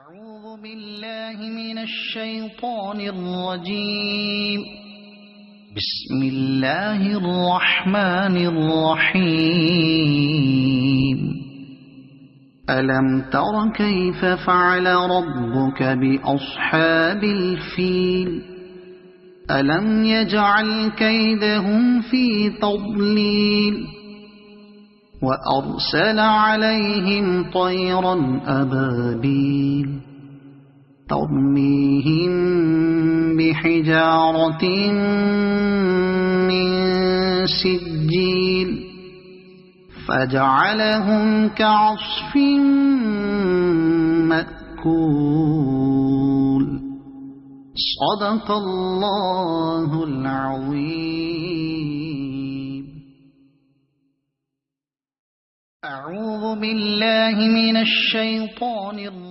أعوذ بالله من الشيطان الرجيم. بسم الله الرحمن الرحيم. ألم تر كيف فعل ربك بأصحاب الفيل؟ ألم يجعل كيدهم في تضليل وأرسل عليهم طيرا أبابيل ترميهم بحجارة من سجيل فجعلهم كعصف مأكول. صدق الله العظيم. أعوذ بالله من الشيطان الرجيم.